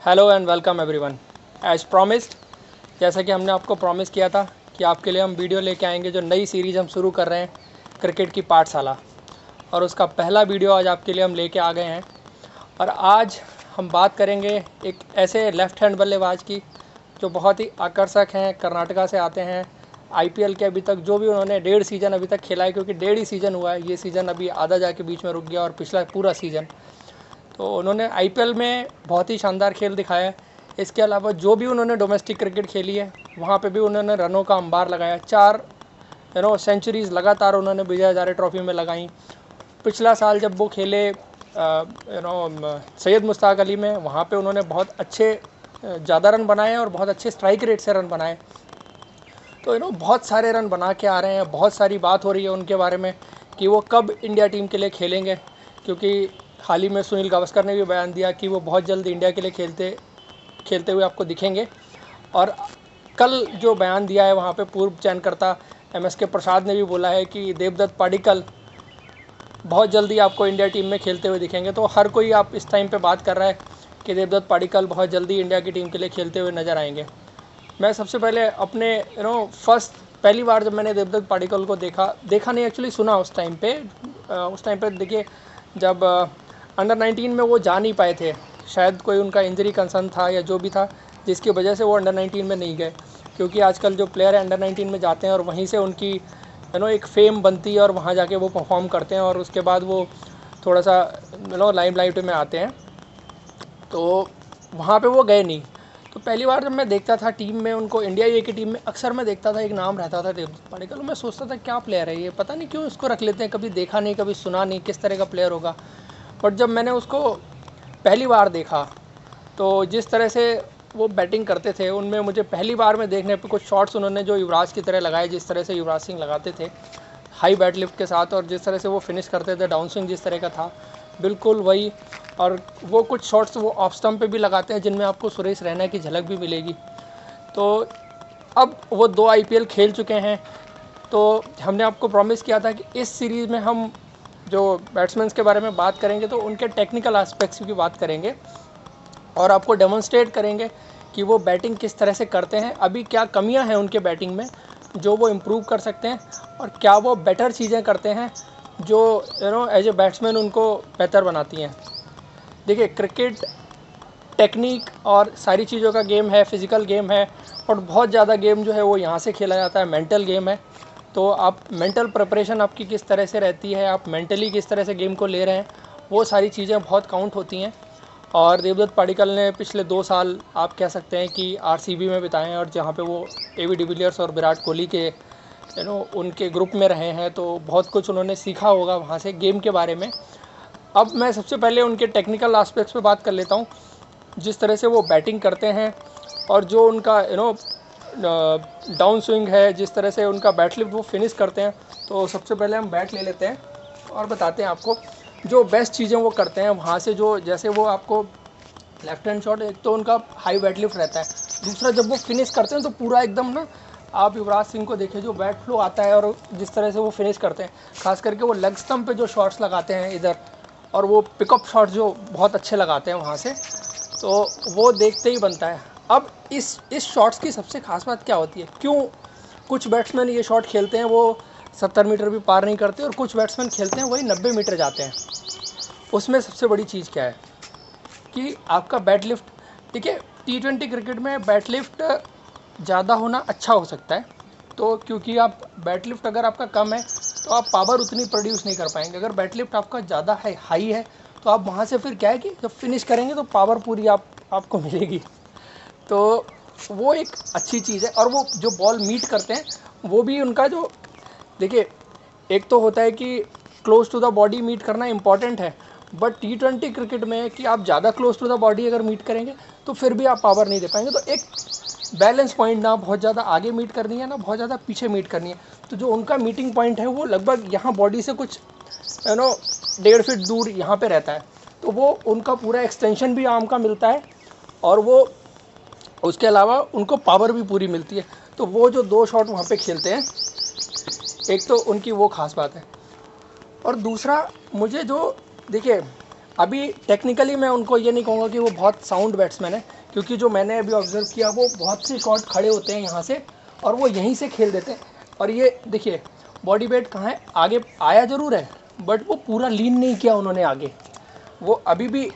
Hello and welcome everyone. As promised, जैसा कि हमने आपको प्रॉमिस किया था कि आपके लिए हम वीडियो लेके आएंगे, जो नई सीरीज़ हम शुरू कर रहे हैं क्रिकेट की पाठशाला, और उसका पहला वीडियो आज आपके लिए हम लेके आ गए हैं। और आज हम बात करेंगे एक ऐसे लेफ़्ट हैंड बल्लेबाज की जो बहुत ही आकर्षक हैं, कर्नाटका से आते हैं। आईपीएल के अभी तक जो भी उन्होंने 1.5 सीज़न अभी तक खेला है, क्योंकि 1.5 ही सीज़न हुआ है, ये सीज़न अभी आधा जाके बीच में रुक गया और पिछला पूरा सीज़न। तो उन्होंने आईपीएल में बहुत ही शानदार खेल दिखाया है। इसके अलावा जो भी उन्होंने डोमेस्टिक क्रिकेट खेली है, वहाँ पे भी उन्होंने रनों का अंबार लगाया। 4 सेंचुरीज़ लगातार उन्होंने विजय हज़ारे ट्रॉफी में लगाई। पिछला साल जब वो खेले सैयद मुश्ताक अली में, वहाँ पे उन्होंने बहुत अच्छे ज़्यादा रन बनाए और बहुत अच्छे स्ट्राइक रेट से रन बनाए। तो बहुत सारे रन बना के आ रहे हैं। बहुत सारी बात हो रही है उनके बारे में कि वो कब इंडिया टीम के लिए खेलेंगे, क्योंकि हाल ही में सुनील गावस्कर ने भी बयान दिया कि वो बहुत जल्द इंडिया के लिए खेलते हुए आपको दिखेंगे। और कल जो बयान दिया है वहाँ पे पूर्व चयनकर्ता एमएसके प्रसाद ने भी बोला है कि देवदत्त पाडिक्कल बहुत जल्दी आपको इंडिया टीम में खेलते हुए दिखेंगे। तो हर कोई आप इस टाइम पे बात कर रहा है कि देवदत्त पाडिक्कल बहुत जल्दी इंडिया की टीम के लिए खेलते हुए नज़र आएंगे। मैं सबसे पहले अपने पहली बार जब मैंने देवदत्त पाडिक्कल को देखा नहीं, एक्चुअली सुना उस टाइम पे देखिए, जब अंडर 19 में वो जा नहीं पाए थे, शायद कोई उनका इंजरी कंसर्न था या जो भी था, जिसकी वजह से वो अंडर 19 में नहीं गए। क्योंकि आजकल जो प्लेयर है अंडर 19 में जाते हैं और वहीं से उनकी एक फेम बनती है और वहाँ जाके वो परफॉर्म करते हैं और उसके बाद वो थोड़ा सा लाइमलाइट में आते हैं। तो वहाँ पे वो गए नहीं। तो पहली बार जब मैं देखता था टीम में उनको, इंडिया ए की टीम में अक्सर मैं देखता था एक नाम रहता था देवदत्त पाडिक्कल। मैं सोचता था क्या प्लेयर है ये, पता नहीं क्यों इसको रख लेते हैं, कभी देखा नहीं, कभी सुना नहीं किस तरह का प्लेयर होगा। बट जब मैंने उसको पहली बार देखा तो जिस तरह से वो बैटिंग करते थे, उनमें मुझे पहली बार में देखने पे कुछ शॉट्स उन्होंने जो युवराज की तरह लगाए, जिस तरह से युवराज सिंह लगाते थे हाई बैट लिफ्ट के साथ, और जिस तरह से वो फिनिश करते थे, डाउन स्विंग जिस तरह का था, बिल्कुल वही। और वो कुछ शॉट्स वो ऑफ स्टंप पे भी लगाते हैं जिनमें आपको सुरेश रैना की झलक भी मिलेगी। तो अब वो 2 आईपीएल खेल चुके हैं। तो हमने आपको प्रॉमिस किया था कि इस सीरीज़ में हम जो बैट्समैन के बारे में बात करेंगे तो उनके टेक्निकल एस्पेक्ट्स की बात करेंगे और आपको डेमोन्स्ट्रेट करेंगे कि वो बैटिंग किस तरह से करते हैं, अभी क्या कमियां हैं उनके बैटिंग में जो वो इम्प्रूव कर सकते हैं, और क्या वो बेटर चीज़ें करते हैं जो एज ए बैट्समैन उनको बेहतर बनाती हैं। देखिए, क्रिकेट टेक्निक और सारी चीज़ों का गेम है, फिज़िकल गेम है, और बहुत ज़्यादा गेम जो है वो यहाँ से खेला जाता है, मेंटल गेम है। तो आप मेंटल प्रिपरेशन आपकी किस तरह से रहती है, आप मेंटली किस तरह से गेम को ले रहे हैं, वो सारी चीज़ें बहुत काउंट होती हैं। और देवदत्त पाडिक्कल ने पिछले 2 साल आप कह सकते हैं कि आरसीबी में बिताए हैं, और जहाँ पे वो एवी डिविलियर्स और विराट कोहली के उनके ग्रुप में रहे हैं। तो बहुत कुछ उन्होंने सीखा होगा वहाँ से गेम के बारे में। अब मैं सबसे पहले उनके टेक्निकल एस्पेक्ट्स पे बात कर लेता हूँ, जिस तरह से वो बैटिंग करते हैं और जो उनका डाउन स्विंग है, जिस तरह से उनका बैट लिफ्ट वो फिनिश करते हैं। तो सबसे पहले हम बैट ले लेते हैं और बताते हैं आपको जो बेस्ट चीज़ें वो करते हैं वहाँ से। जो जैसे वो आपको लेफ्ट हैंड शॉट, एक तो उनका हाई बैट लिफ्ट रहता है, दूसरा जब वो फिनिश करते हैं तो पूरा एकदम ना, आप युवराज सिंह को देखिए जो बैट फ्लो आता है और जिस तरह से वो फिनिश करते हैं, खास करके वो लेग स्टम्प पे जो शॉट्स लगाते हैं इधर, और वो पिकअप शॉट जो बहुत अच्छे लगाते हैं वहाँ से, तो वो देखते ही बनता है। अब इस शॉट्स की सबसे खास बात क्या होती है, क्यों कुछ बैट्समैन ये शॉट खेलते हैं वो 70 मीटर भी पार नहीं करते, और कुछ बैट्समैन खेलते हैं वही 90 मीटर जाते हैं। उसमें सबसे बड़ी चीज़ क्या है कि आपका बैट लिफ्ट, ठीक है, T20 क्रिकेट में बैट लिफ्ट ज़्यादा होना अच्छा हो सकता है। तो क्योंकि आप बैट लिफ्ट अगर आपका कम है तो आप पावर उतनी प्रोड्यूस नहीं कर पाएंगे। अगर बैट लिफ्ट आपका ज़्यादा हाई है तो आप वहाँ से फिर क्या है कि जब फिनिश करेंगे तो पावर पूरी आपको मिलेगी। तो वो एक अच्छी चीज़ है। और वो जो बॉल मीट करते हैं वो भी उनका जो, देखिए, एक तो होता है कि close to the body meet करना इंपॉर्टेंट है, बट T20 क्रिकेट में कि आप ज़्यादा क्लोज टू द बॉडी अगर मीट करेंगे तो फिर भी आप पावर नहीं दे पाएंगे। तो एक बैलेंस पॉइंट, ना बहुत ज़्यादा आगे मीट करनी है ना बहुत ज़्यादा पीछे मीट करनी है। तो जो उनका मीटिंग पॉइंट है वो लगभग यहाँ बॉडी से कुछ 1.5 फीट दूर यहाँ पे रहता है। तो वो उनका पूरा एक्सटेंशन भी आर्म का मिलता है और वो उसके अलावा उनको पावर भी पूरी मिलती है। तो वो जो 2 शॉट वहाँ पे खेलते हैं, एक तो उनकी वो खास बात है। और दूसरा, मुझे जो, देखिए, अभी टेक्निकली मैं उनको ये नहीं कहूँगा कि वो बहुत साउंड बैट्समैन है, क्योंकि जो मैंने अभी ऑब्जर्व किया वो बहुत से शॉट खड़े होते हैं यहाँ से और वो यहीं से खेल देते हैं। और ये देखिए बॉडी वेट कहाँ है, आगे आया ज़रूर है बट वो पूरा लीन नहीं किया उन्होंने आगे। वो अभी भी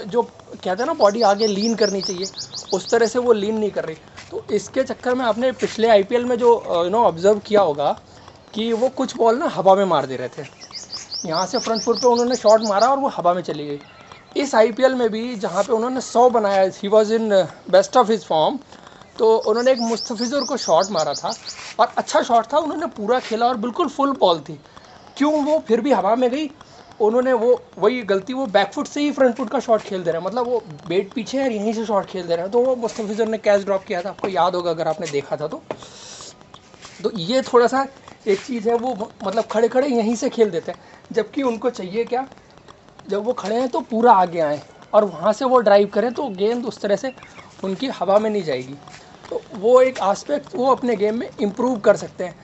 जो कहते हैं ना बॉडी आगे लीन करनी चाहिए, उस तरह से वो लीन नहीं कर रही। तो इसके चक्कर में आपने पिछले आईपीएल में जो ऑब्ज़र्व किया होगा कि वो कुछ बॉल ना हवा में मार दे रहे थे, यहाँ से फ्रंट फुट पे उन्होंने शॉट मारा और वो हवा में चली गई। इस आईपीएल में भी जहाँ पे उन्होंने 100 बनाया, he was in best of his form, तो उन्होंने एक मुस्तफिजुर को शॉट मारा था और अच्छा शॉट था, उन्होंने पूरा खेला और बिल्कुल फुल बॉल थी। क्यों वो फिर भी हवा में गई? उन्होंने वही गलती, वो बैकफुट से ही फ्रंट फुट का शॉट खेल दे रहे हैं, मतलब वो बेट पीछे है यहीं से शॉट खेल दे रहे हैं। तो वो मुस्तफिजुर ने कैच ड्रॉप किया था, आपको याद होगा अगर आपने देखा था तो ये थोड़ा सा एक चीज़ है, वो मतलब खड़े खड़े यहीं से खेल देते हैं, जबकि उनको चाहिए क्या, जब वो खड़े हैं तो पूरा आगे आएँ और वहाँ से वो ड्राइव करें तो गेंद उस तरह से उनकी हवा में नहीं जाएगी। तो वो एक आस्पेक्ट वो अपने गेम में इम्प्रूव कर सकते हैं।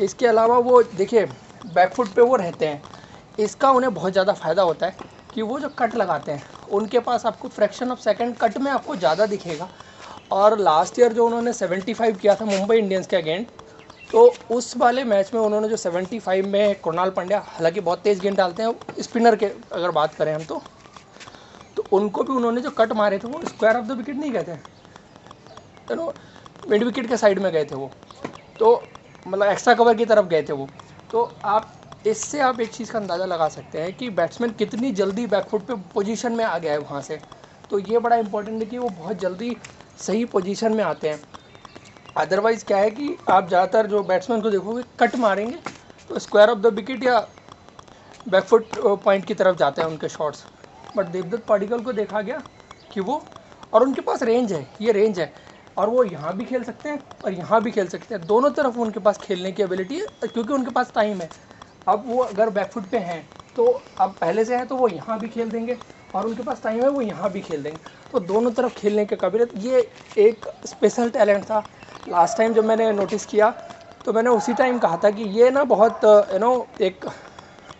इसके अलावा वो देखिए बैकफुट पे वो रहते हैं, इसका उन्हें बहुत ज़्यादा फ़ायदा होता है कि वो जो कट लगाते हैं उनके पास आपको फ्रैक्शन ऑफ सेकंड कट में आपको ज़्यादा दिखेगा। और लास्ट ईयर जो उन्होंने 75 किया था मुंबई इंडियंस के अगेंस्ट, तो उस वाले मैच में उन्होंने जो 75 में कृणाल पांड्या हालांकि बहुत तेज़ गेंद डालते हैं स्पिनर के अगर बात करें हम तो उनको भी उन्होंने जो कट मारे थे वो स्क्वायर ऑफ द विकेट नहीं गए थे, मिड विकेट के साइड में गए थे वो, तो मतलब एक्स्ट्रा कवर की तरफ गए थे वो। तो आप इससे आप एक चीज़ का अंदाज़ा लगा सकते हैं कि बैट्समैन कितनी जल्दी बैकफुट पे पोजीशन में आ गया है वहाँ से। तो ये बड़ा इंपॉर्टेंट है कि वो बहुत जल्दी सही पोजीशन में आते हैं। अदरवाइज़ क्या है कि आप ज़्यादातर जो बैट्समैन को देखोगे कट मारेंगे तो स्क्वायर ऑफ द विकेट या बैकफुट पॉइंट की तरफ जाते हैं उनके शॉट्स। बट देवदत्त पाडिक्कल को देखा गया कि वो, और उनके पास रेंज है, ये रेंज है और वो यहाँ भी खेल सकते हैं और यहाँ भी खेल सकते हैं, दोनों तरफ उनके पास खेलने की एबिलिटी है क्योंकि उनके पास टाइम है। अब वो अगर बैकफुट पे हैं तो अब पहले से हैं तो वो यहाँ भी खेल देंगे और उनके पास टाइम है वो यहाँ भी खेल देंगे, तो दोनों तरफ खेलने के काबिलियत, ये एक स्पेशल टैलेंट था। लास्ट टाइम जब मैंने नोटिस किया तो मैंने उसी टाइम कहा था कि ये ना बहुत एक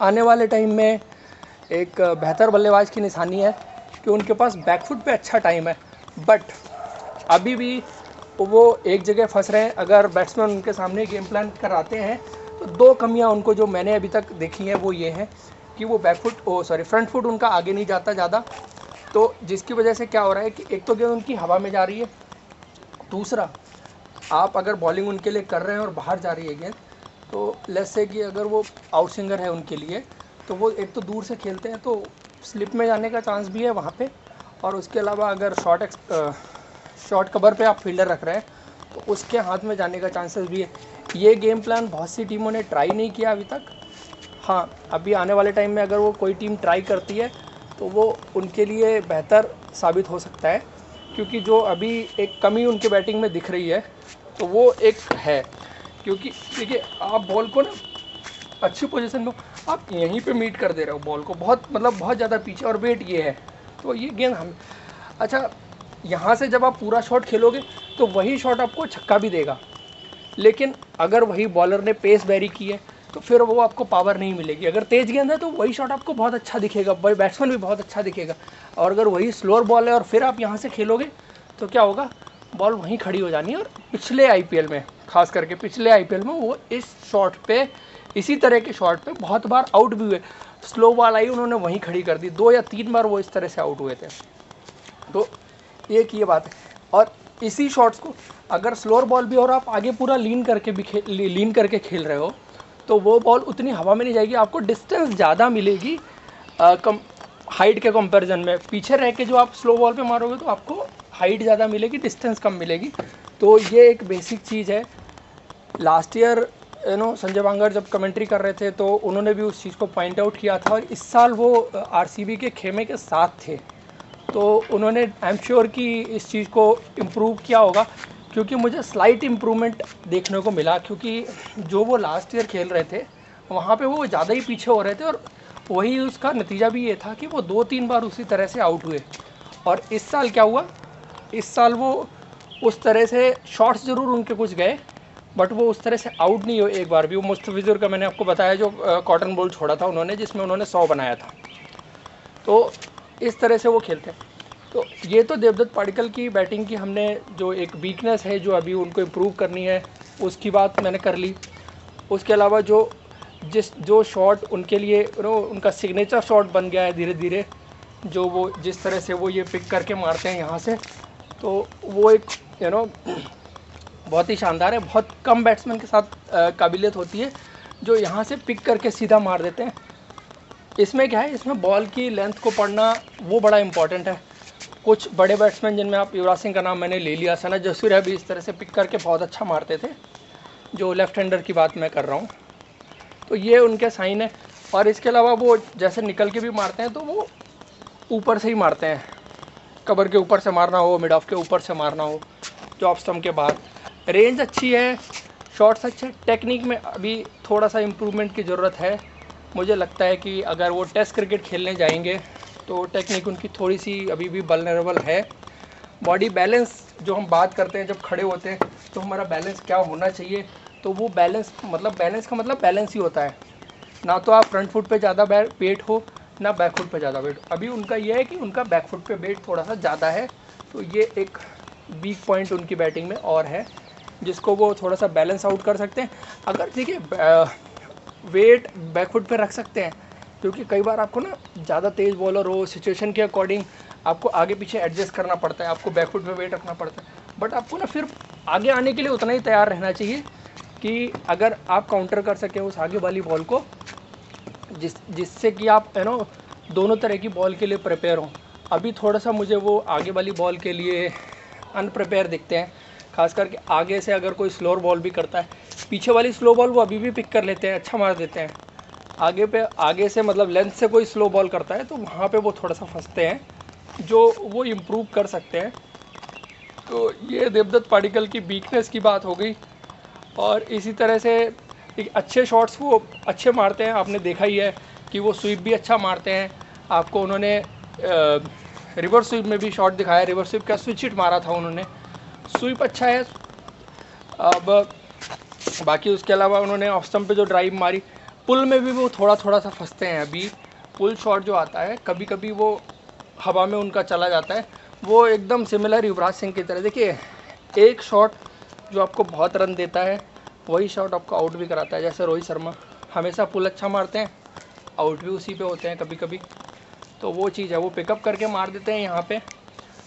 आने वाले टाइम में एक बेहतर बल्लेबाज की निशानी है कि उनके पास बैकफुट पे अच्छा टाइम है। बट अभी भी वो एक जगह फंस रहे हैं। अगर बैट्समैन उनके सामने गेम प्लान कराते हैं तो दो कमियां उनको जो मैंने अभी तक देखी हैं वो ये है कि वो फ्रंट फुट उनका आगे नहीं जाता ज़्यादा, तो जिसकी वजह से क्या हो रहा है कि एक तो गेंद उनकी हवा में जा रही है, दूसरा आप अगर बॉलिंग उनके लिए कर रहे हैं और बाहर जा रही है गेंद, तो लेट्स से कि अगर वो आउट स्विंगर है उनके लिए तो वो एक तो दूर से खेलते हैं तो स्लिप में जाने का चांस भी है वहाँ पे, और उसके अलावा अगर शॉर्ट कवर पे आप फील्डर रख रहे हैं तो उसके हाथ में जाने का चांसेस भी है। ये गेम प्लान बहुत सी टीमों ने ट्राई नहीं किया अभी तक। हाँ, अभी आने वाले टाइम में अगर वो कोई टीम ट्राई करती है तो वो उनके लिए बेहतर साबित हो सकता है, क्योंकि जो अभी एक कमी उनके बैटिंग में दिख रही है तो वो एक है, क्योंकि देखिए आप बॉल को ना अच्छी पोजीशन में आप यहीं पे मीट कर दे रहे हो बॉल को, बहुत ज़्यादा पीछे, और वेट ये है तो ये गेंद हम अच्छा यहाँ से जब आप पूरा शॉट खेलोगे तो वही शॉट आपको छक्का भी देगा, लेकिन अगर वही बॉलर ने पेस बैरी की है तो फिर वो आपको पावर नहीं मिलेगी। अगर तेज़ गेंद है तो वही शॉट आपको बहुत अच्छा दिखेगा, बैट्समैन भी बहुत अच्छा दिखेगा, और अगर वही स्लोअर बॉल है और फिर आप यहाँ से खेलोगे तो क्या होगा, बॉल वहीं खड़ी हो जानी है। और पिछले आईपीएल में, खास करके पिछले आईपीएल में वो इस शॉट पे, इसी तरह के शॉट पे बहुत बार आउट भी हुए। स्लो बॉल आई उन्होंने वहीं खड़ी कर दी, 2 या 3 बार वो इस तरह से आउट हुए थे। तो एक ये बात है, और इसी शॉट्स को अगर स्लोअर बॉल भी और आप आगे पूरा लीन करके खेल रहे हो तो वो बॉल उतनी हवा में नहीं जाएगी, आपको डिस्टेंस ज़्यादा मिलेगी हाइट के कंपैरिजन में। पीछे रह के जो आप स्लो बॉल पे मारोगे तो आपको हाइट ज़्यादा मिलेगी, डिस्टेंस कम मिलेगी। तो ये एक बेसिक चीज़ है। लास्ट ईयर संजय बांगर जब कमेंट्री कर रहे थे तो उन्होंने भी उस चीज़ को पॉइंट आउट किया था, और इस साल वो आरसीबी के खेमे के साथ थे तो उन्होंने आई एम श्योर कि इस चीज़ को इम्प्रूव किया होगा, क्योंकि मुझे स्लाइट इम्प्रूवमेंट देखने को मिला, क्योंकि जो वो लास्ट ईयर खेल रहे थे वहाँ पे वो ज़्यादा ही पीछे हो रहे थे, और वही उसका नतीजा भी ये था कि वो 2-3 बार उसी तरह से आउट हुए। और इस साल क्या हुआ, इस साल वो उस तरह से शॉट्स ज़रूर उनके कुछ गए बट वो उस तरह से आउट नहीं हुए एक बार भी। वो मुस्तफिजुर का मैंने आपको बताया जो कॉटन बॉल छोड़ा था उन्होंने, जिसमें उन्होंने 100 बनाया था। तो इस तरह से वो खेलते हैं। तो ये तो देवदत्त पाडिक्कल की बैटिंग की हमने जो एक वीकनेस है जो अभी उनको इम्प्रूव करनी है उसकी बात मैंने कर ली। उसके अलावा जो शॉट उनके लिए उनका सिग्नेचर शॉट बन गया है धीरे धीरे, जो वो जिस तरह से वो ये पिक करके मारते हैं यहाँ से, तो वो एक बहुत ही शानदार है। बहुत कम बैट्समैन के साथ काबिलियत होती है जो यहाँ से पिक करके सीधा मार देते हैं। इसमें क्या है, इसमें बॉल की लेंथ को पढ़ना वो बड़ा इंपॉर्टेंट है। कुछ बड़े बैट्समैन जिनमें आप युवराज सिंह का नाम मैंने ले लिया, सना जसवीर है भी इस तरह से पिक करके बहुत अच्छा मारते थे, जो लेफ्ट हैंडर की बात मैं कर रहा हूँ। तो ये उनके साइन है। और इसके अलावा वो जैसे निकल के भी मारते हैं तो वो ऊपर से ही मारते हैं, कवर के ऊपर से मारना हो, मिड ऑफ के ऊपर से मारना हो, जो ऑफ स्टंप के बाद। रेंज अच्छी है, शॉट्स अच्छे, टेक्निक में अभी थोड़ा सा इम्प्रूवमेंट की ज़रूरत है। मुझे लगता है कि अगर वो टेस्ट क्रिकेट खेलने जाएंगे तो टेक्निक उनकी थोड़ी सी अभी भी वल्नरेबल है। बॉडी बैलेंस जो हम बात करते हैं जब खड़े होते हैं तो हमारा बैलेंस क्या होना चाहिए, तो वो बैलेंस का मतलब बैलेंस ही होता है, ना तो आप फ्रंट फुट पे ज़्यादा वेट हो ना बैक फुट पे ज़्यादा वेट हो। अभी उनका ये है कि उनका बैक फुट पे वेट थोड़ा सा ज़्यादा है, तो ये एक वीक पॉइंट उनकी बैटिंग में और है जिसको वो थोड़ा सा बैलेंस आउट कर सकते हैं। अगर देखिए वेट बैक फुट पे रख सकते हैं, क्योंकि कई बार आपको ना ज़्यादा तेज़ बॉलर हो, सिचुएशन के अकॉर्डिंग आपको आगे पीछे एडजस्ट करना पड़ता है, आपको बैक फुट पे वेट रखना पड़ता है। बट आपको ना फिर आगे आने के लिए उतना ही तैयार रहना चाहिए कि अगर आप काउंटर कर सकें उस आगे वाली बॉल को, जिससे कि आप दोनों तरह की बॉल के लिए प्रिपेयर हों। अभी थोड़ा सा मुझे वो आगे वाली बॉल के लिए अनप्रिपेयर दिखते हैं, खास करके आगे से अगर कोई स्लोअर बॉल भी करता है, पीछे वाली स्लो बॉल वो अभी भी पिक कर लेते हैं, अच्छा मार देते हैं। आगे से मतलब लेंथ से कोई स्लो बॉल करता है तो वहाँ पे वो थोड़ा सा फंसते हैं, जो वो इम्प्रूव कर सकते हैं। तो ये देवदत्त पाडिक्कल की वीकनेस की बात हो गई। और इसी तरह से एक अच्छे शॉट्स वो अच्छे मारते हैं, आपने देखा ही है कि वो स्वीप भी अच्छा मारते हैं। आपको उन्होंने रिवर्स स्वीप में भी शॉट दिखाया, रिवर्स स्वीप का स्विच हिट मारा था उन्होंने, स्वीप अच्छा है। अब बाकी उसके अलावा उन्होंने ऑफ स्टंप पे जो ड्राइव मारी, पुल में भी वो थोड़ा सा फंसते हैं। अभी पुल शॉट जो आता है कभी कभी वो हवा में उनका चला जाता है, वो एकदम सिमिलर युवराज सिंह की तरह। देखिए एक शॉट जो आपको बहुत रन देता है वही शॉट आपको आउट भी कराता है। जैसे रोहित शर्मा हमेशा पुल अच्छा मारते हैं, आउट भी उसी पे होते हैं कभी कभी, तो वो चीज़ है, वो पिकअप करके मार देते हैं यहाँ पे,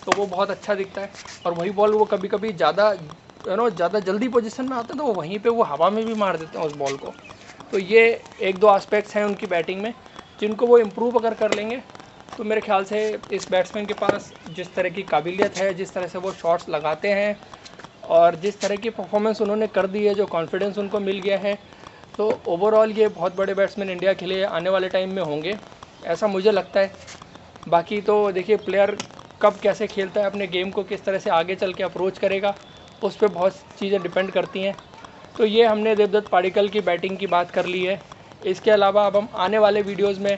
तो वो बहुत अच्छा दिखता है। और वही बॉल वो कभी कभी ज़्यादा जल्दी पोजीशन में आते हैं तो वो वहीं पे वो हवा में भी मार देते हैं उस बॉल को। तो ये एक दो एस्पेक्ट्स हैं उनकी बैटिंग में जिनको वो इम्प्रूव अगर कर लेंगे तो मेरे ख्याल से इस बैट्समैन के पास जिस तरह की काबिलियत है, जिस तरह से वो शॉट्स लगाते हैं और जिस तरह की परफॉर्मेंस उन्होंने कर दी है, जो कॉन्फिडेंस उनको मिल गया है, तो ओवरऑल ये बहुत बड़े बैट्समैन इंडिया के लिए आने वाले टाइम में होंगे, ऐसा मुझे लगता है। बाकी तो देखिए प्लेयर कब कैसे खेलता है, अपने गेम को किस तरह से आगे चल के अप्रोच करेगा, उस पर बहुत चीज़ें डिपेंड करती हैं। तो ये हमने देवदत्त पाडिक्कल की बैटिंग की बात कर ली है। इसके अलावा अब हम आने वाले वीडियोज़ में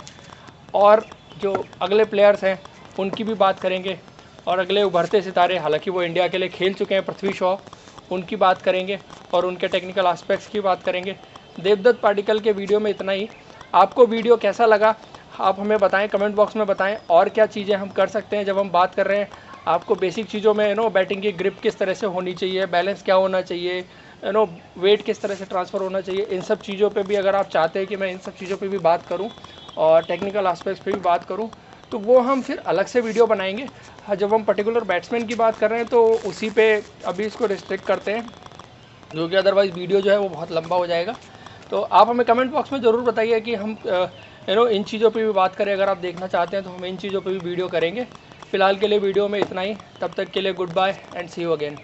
और जो अगले प्लेयर्स हैं उनकी भी बात करेंगे, और अगले उभरते सितारे, हालांकि वो इंडिया के लिए खेल चुके हैं, पृथ्वी शॉ, उनकी बात करेंगे और उनके टेक्निकल एस्पेक्ट्स की बात करेंगे। देवदत्त पाडिक्कल के वीडियो में इतना ही। आपको वीडियो कैसा लगा आप हमें बताएं, कमेंट बॉक्स में बताएं, और क्या चीज़ें हम कर सकते हैं। जब हम बात कर रहे हैं आपको बेसिक चीज़ों में बैटिंग की ग्रिप किस तरह से होनी चाहिए, बैलेंस क्या होना चाहिए, वेट किस तरह से ट्रांसफ़र होना चाहिए, इन सब चीज़ों पे भी अगर आप चाहते हैं कि मैं इन सब चीज़ों पे भी बात करूं और टेक्निकल एस्पेक्ट्स पे भी बात करूं, तो वो हम फिर अलग से वीडियो बनाएंगे। जब हम पर्टिकुलर बैट्समैन की बात कर रहे हैं तो उसी पे अभी इसको रिस्ट्रिक्ट करते हैं, क्योंकि अदरवाइज़ वीडियो जो है वो बहुत लंबा हो जाएगा। तो आप हमें कमेंट बॉक्स में ज़रूर बताइए कि हम इन चीज़ों पे भी बात करें। अगर आप देखना चाहते हैं तो हम इन चीज़ों पे भी वीडियो करेंगे। फ़िलहाल के लिए वीडियो में इतना ही, तब तक के लिए goodbye and see you again.